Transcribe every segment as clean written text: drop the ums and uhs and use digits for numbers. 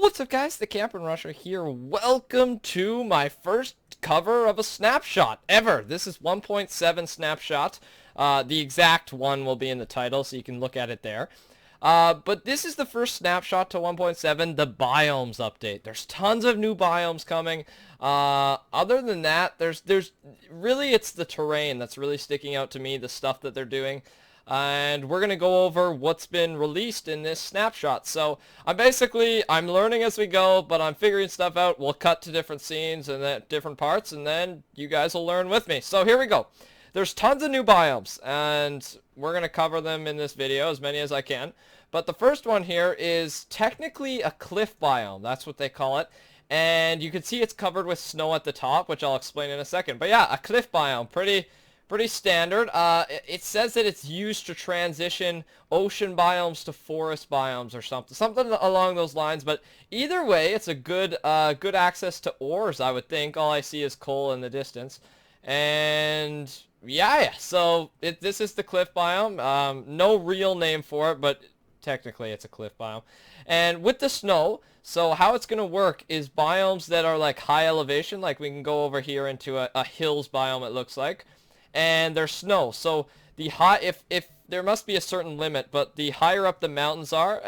What's up, guys? TheCampingRusher here. Welcome to my first cover of a snapshot ever. This is 1.7 snapshot. The exact one will be in the title, so you can look at it there. But this is the first snapshot to 1.7, the biomes update. There's tons of new biomes coming. Other than that, there's really, it's the terrain that's really sticking out to me, the stuff that they're doing. And we're going to go over what's been released in this snapshot. So I'm learning as we go, but I'm figuring stuff out. We'll cut to different scenes and then different parts, and then you guys will learn with me. So here we go. There's tons of new biomes, and we're going to cover them in this video, as many as I can. But the first one here is technically a cliff biome. That's what they call it. And you can see it's covered with snow at the top, which I'll explain in a second. But yeah, a cliff biome. Pretty standard. It says that it's used to transition ocean biomes to forest biomes or something along those lines. But either way, it's a good access to ores, I would think. All I see is coal in the distance. And yeah. So this is the cliff biome. No real name for it, but technically it's a cliff biome. And with the snow, so how it's gonna work is biomes that are like high elevation, like we can go over here into a hills biome, it looks like. And there's snow, so if there must be a certain limit, but the higher up the mountains are,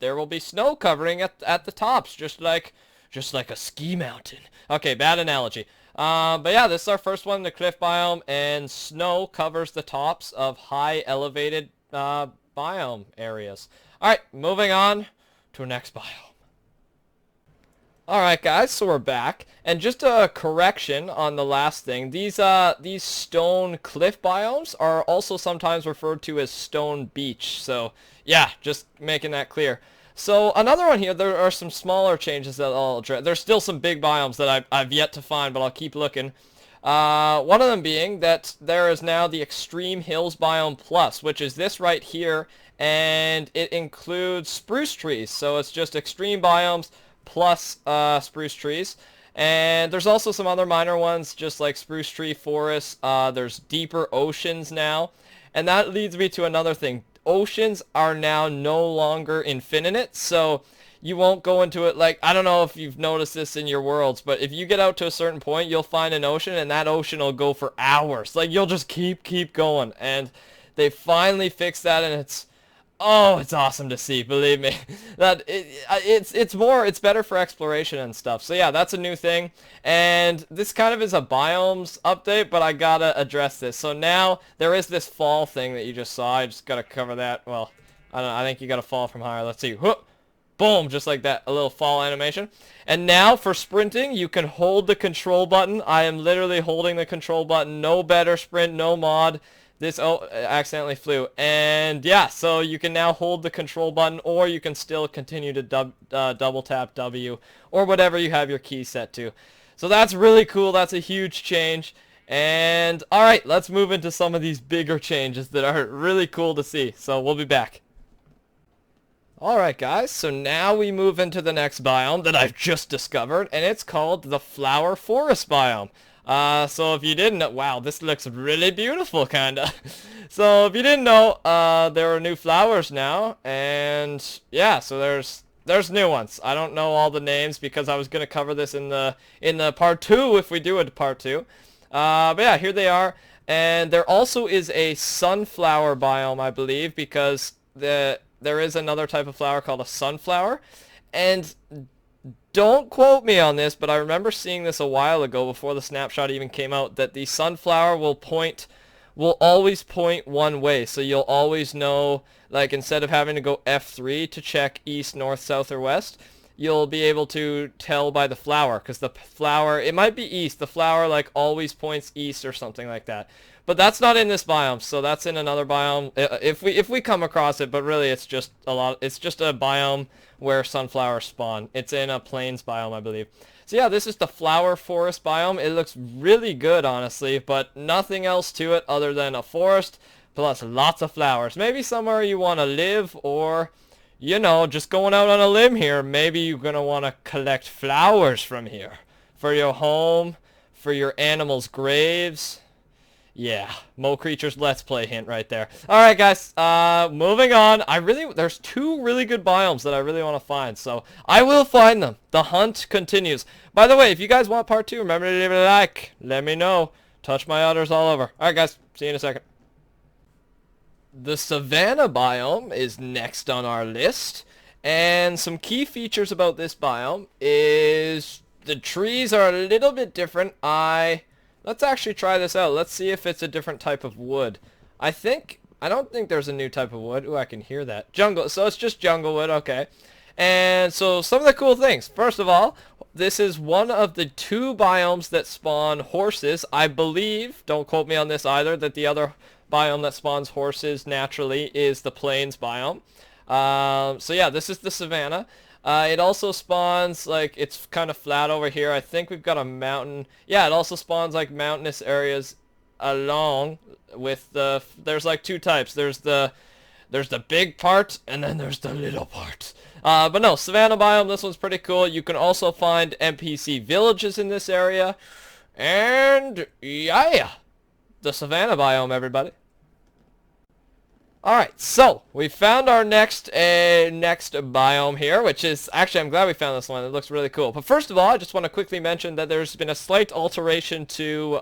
there will be snow covering at the tops, just like a ski mountain. Okay, bad analogy. But yeah, this is our first one, the cliff biome, and snow covers the tops of high elevated biome areas. All right, moving on to our next biome. Alright guys, so we're back, and just a correction on the last thing, these stone cliff biomes are also sometimes referred to as stone beach, so yeah, just making that clear. So another one here, there are some smaller changes that I'll address. There's still some big biomes that I've yet to find, but I'll keep looking. One of them being that there is now the Extreme Hills Biome Plus, which is this right here, and it includes spruce trees, so it's just extreme biomes plus spruce trees. And there's also some other minor ones, just like spruce tree forests. There's deeper oceans now. And that leads me to another thing. Oceans are now no longer infinite, so you won't go into it like, I don't know if you've noticed this in your worlds, but if you get out to a certain point, you'll find an ocean, and that ocean will go for hours. Like, you'll just keep going. And they finally fixed that, and it's awesome to see, believe me. That it's better for exploration and stuff. So yeah, that's a new thing. And this kind of is a biomes update, but I gotta address this. So now there is this fall thing that you just saw. I just gotta cover that. Well, I don't know, I think you gotta fall from higher. Let's see. Whoop! Boom, just like that, a little fall animation. And now for sprinting, you can hold the control button. I am literally holding the control button. No better sprint, no mod. This accidentally flew. And yeah, so you can now hold the control button, or you can still continue to double tap W or whatever you have your key set to. So that's really cool. That's a huge change. And alright, let's move into some of these bigger changes that are really cool to see. So we'll be back. Alright guys, so now we move into the next biome that I've just discovered, and it's called the Flower Forest Biome. So if you didn't know, wow, this looks really beautiful, kinda. So if you didn't know, there are new flowers now, and yeah, so there's new ones. I don't know all the names because I was gonna cover this in the part 2 if we do a part 2. But yeah, here they are, and there also is a sunflower biome, I believe, because there is another type of flower called a sunflower, and don't quote me on this, but I remember seeing this a while ago before the snapshot even came out, that the sunflower will always point one way. So you'll always know, like, instead of having to go F3 to check east, north, south, or west, you'll be able to tell by the flower, because the flower, it might be east, the flower like always points east or something like that. But that's not in this biome, so that's in another biome if we come across it. But really, it's just a biome where sunflowers spawn. It's in a plains biome, I believe. So yeah, this is the Flower Forest biome. It looks really good, honestly, but nothing else to it other than a forest plus lots of flowers. Maybe somewhere you want to live, or you know, just going out on a limb here, maybe you're gonna want to collect flowers from here for your home, for your animals' graves. Yeah, Mo Creatures Let's Play hint right there. Alright guys, moving on. There's two really good biomes that I really want to find, so I will find them. The hunt continues. By the way, if you guys want part 2, remember to leave it a like. Let me know. Touch my udders all over. Alright guys, see you in a second. The Savanna biome is next on our list, and some key features about this biome is the trees are a little bit different. Let's actually try this out. Let's see if it's a different type of wood. I don't think there's a new type of wood. Ooh, I can hear that. Jungle. So it's just jungle wood. Okay. And so some of the cool things. First of all, this is one of the 2 biomes that spawn horses. I believe, don't quote me on this either, that the other biome that spawns horses naturally is the plains biome. So yeah, this is the Savanna. It also spawns, like, it's kind of flat over here. I think we've got a mountain. Yeah, it also spawns, like, mountainous areas along with there's, like, 2 types. There's the big part, and then there's the little part. But no, Savanna biome, this one's pretty cool. You can also find NPC villages in this area. And, yeah, the Savanna biome, everybody. Alright, so we found our next biome here, which is, actually I'm glad we found this one. It looks really cool. But first of all, I just want to quickly mention that there's been a slight alteration to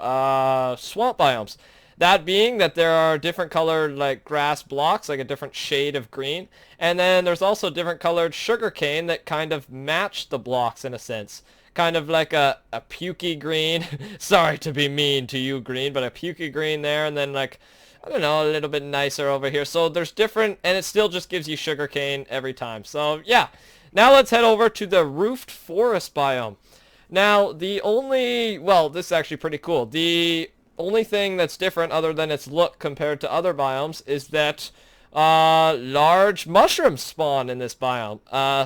swamp biomes. That being that there are different colored, like, grass blocks, like a different shade of green. And then there's also different colored sugarcane that kind of match the blocks in a sense. Kind of like a pukey green. Sorry to be mean to you, green, but a pukey green there, and then, like, I don't know, a little bit nicer over here. So there's different, and it still just gives you sugarcane every time. So yeah, now let's head over to the roofed forest biome. Now this is actually pretty cool. The only thing that's different other than its look compared to other biomes is that large mushrooms spawn in this biome.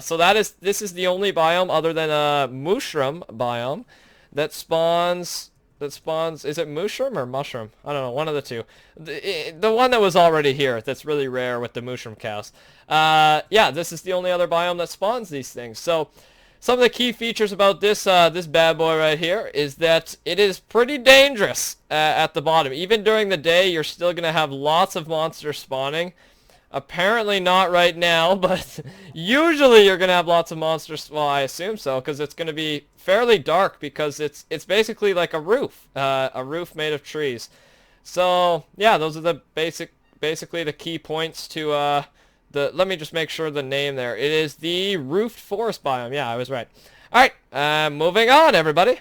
So this is the only biome other than a mushroom biome that spawns. Is it mushroom or mushroom? I don't know, one of the two. The one that was already here that's really rare with the mushroom cows. Yeah, this is the only other biome that spawns these things. So some of the key features about this this bad boy right here is that it is pretty dangerous at the bottom. Even during the day, you're still going to have lots of monsters spawning. Apparently not right now, but usually you're going to have lots of monsters. Well, I assume so, because it's going to be fairly dark because it's basically like a roof made of trees. So, yeah, those are the basically the key points to let me just make sure the name there. It is the roofed forest biome. Yeah, I was right. All right, moving on, everybody.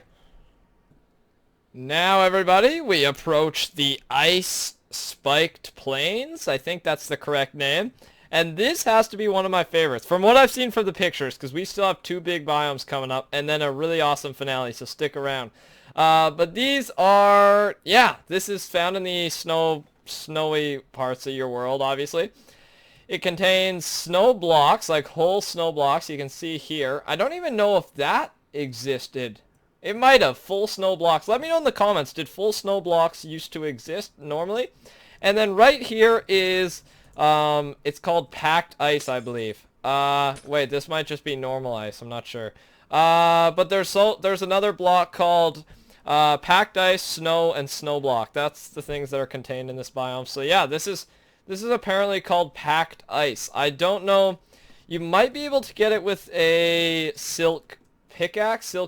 Now, everybody, we approach the ice spiked plains. I think that's the correct name. And this has to be one of my favorites from what I've seen from the pictures, because we still have 2 big biomes coming up and then a really awesome finale, so stick around. But these are, yeah, this is found in the snowy parts of your world, obviously. It contains snow blocks, like whole snow blocks. You can see here. I don't even know if that existed. It might have. Full snow blocks. Let me know in the comments. Did full snow blocks used to exist normally? And then right here is, it's called packed ice, I believe. Wait, this might just be normal ice. I'm not sure. But there's another block called packed ice, snow, and snow block. That's the things that are contained in this biome. So yeah, this is apparently called packed ice. I don't know. You might be able to get it with a silk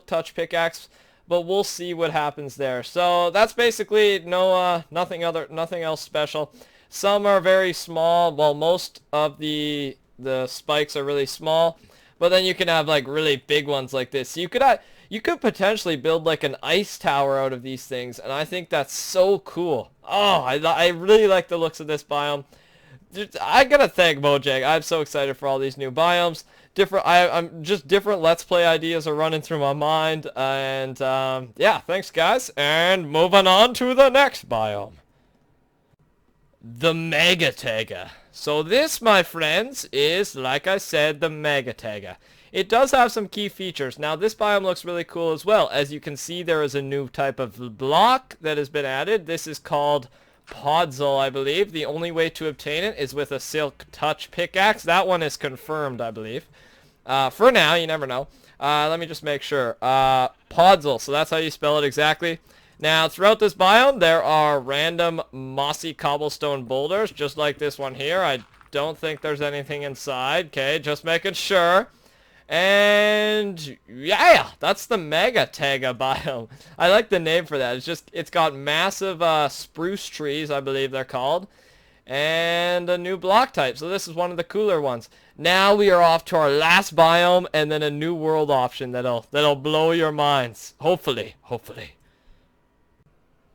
touch pickaxe, but we'll see what happens there. So that's basically nothing else special. Some are very small. Well, most of the spikes are really small, but then you can have like really big ones like this. You could potentially build like an ice tower out of these things, and I think that's so cool. Oh, I really like the looks of this biome. I gotta thank Mojang. I'm so excited for all these new biomes. I'm just different Let's Play ideas are running through my mind, and yeah, thanks guys, and moving on to the next biome. The Megataiga. So this, my friends, is, like I said, the Megataiga. It does have some key features. Now, this biome looks really cool as well. As you can see, there is a new type of block that has been added. This is called Podzol, I believe. The only way to obtain it is with a silk touch pickaxe. That one is confirmed, I believe. For now, you never know. Let me just make sure. Podzol, so that's how you spell it exactly. Now, throughout this biome, there are random mossy cobblestone boulders, just like this one here. I don't think there's anything inside. Okay, just making sure. And yeah, that's the Megataiga biome. I like the name for that. It's got massive spruce trees, I believe they're called, and a new block type. So this is one of the cooler ones. Now we are off to our last biome and then a new world option that'll blow your minds. Hopefully.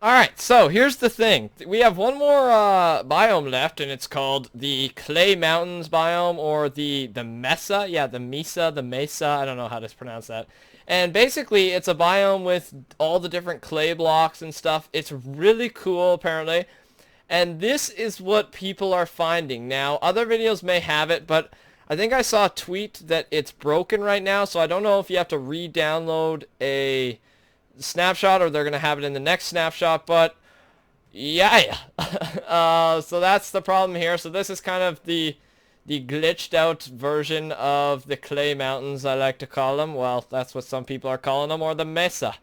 Alright, so here's the thing. We have one more biome left, and it's called the Clay Mountains biome, or the Mesa. Yeah, the Mesa. I don't know how to pronounce that. And basically, it's a biome with all the different clay blocks and stuff. It's really cool, apparently. And this is what people are finding. Now, other videos may have it, but I think I saw a tweet that it's broken right now, so I don't know if you have to re-download a snapshot or they're gonna have it in the next snapshot, but yeah. So that's the problem here. So this is kind of the glitched out version of the Clay Mountains, I like to call them. Well, that's what some people are calling them, or the Mesa.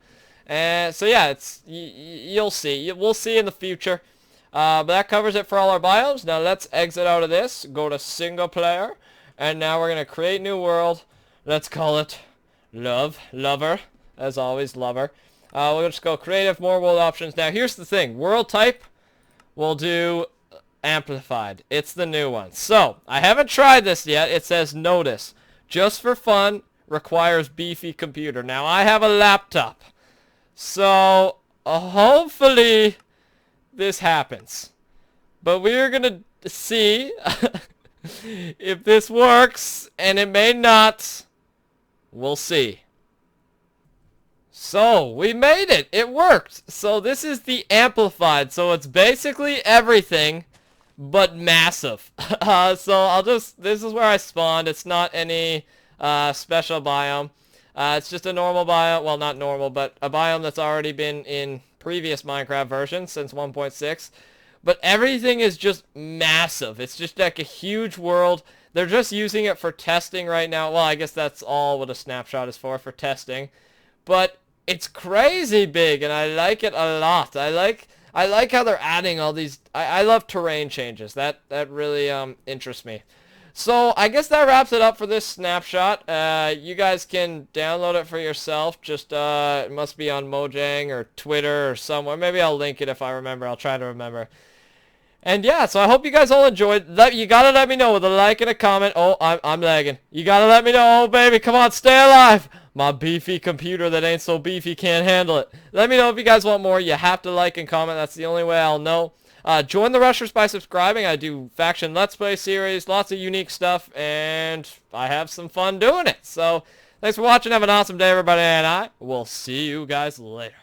And so yeah, it's you'll see. We'll see in the future. But that covers it for all our biomes. Now let's exit out of this, go to single player, and now we're gonna create new world. Let's call it Lover. As always, Lover. We'll just go creative, more world options. Now, here's the thing. World type, we'll do amplified. It's the new one. So, I haven't tried this yet. It says notice. Just for fun, requires beefy computer. Now, I have a laptop. So, hopefully, this happens. But we're going to see if this works, and it may not. We'll see. So, we made it! It worked! So this is the amplified, so it's basically everything, but massive. So this is where I spawned. It's not any special biome. It's just a normal biome, well, not normal, but a biome that's already been in previous Minecraft versions since 1.6. But everything is just massive. It's just like a huge world. They're just using it for testing right now. Well, I guess that's all what a snapshot is for testing. But it's crazy big, and I like it a lot. I like how they're adding all these. I love terrain changes. That really interests me. So I guess that wraps it up for this snapshot. You guys can download it for yourself. Just it must be on Mojang or Twitter or somewhere. Maybe I'll link it if I remember. I'll try to remember. And yeah, so I hope you guys all enjoyed. You gotta let me know with a like and a comment. Oh, I'm lagging. You gotta let me know. Oh, baby, come on, stay alive. My beefy computer that ain't so beefy can't handle it. Let me know if you guys want more. You have to like and comment. That's the only way I'll know. Join the Rushers by subscribing. I do faction Let's Play series, lots of unique stuff, and I have some fun doing it. So, thanks for watching. Have an awesome day, everybody, and I will see you guys later.